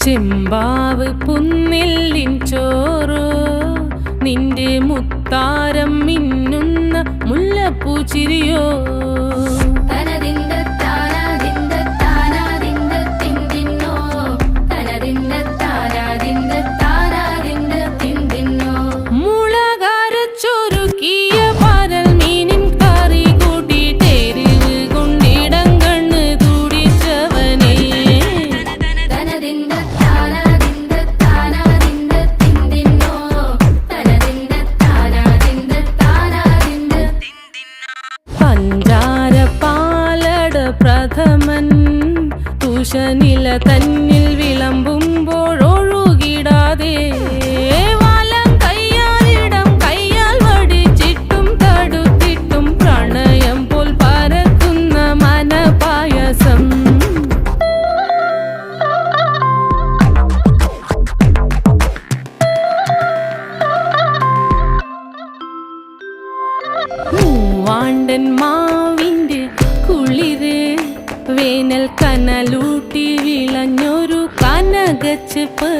ചെമ്പാവ് പുന്നെല്ലിൻ ചോറോ നിന്റെ മുത്താരം മിന്നുന്ന മുല്ലപ്പൂച്ചിരിയോ പ്രഥമൻ തുഷനില തന്നിൽ വിളമ്പുമ്പോഴൊഴുകിടാതെ വലം കയ്യാലിടം കയ്യാൽ വടിച്ചിട്ടും തടുത്തിട്ടും പ്രണയം പോൽ പരക്കുന്ന മനപായസം മൂവാണ്ടൻ മാവിൻ്റെ കുളിര് വേനൽ കനലൂട്ടി വിളഞ്ഞൊരു കനകച്ചെപ്പ്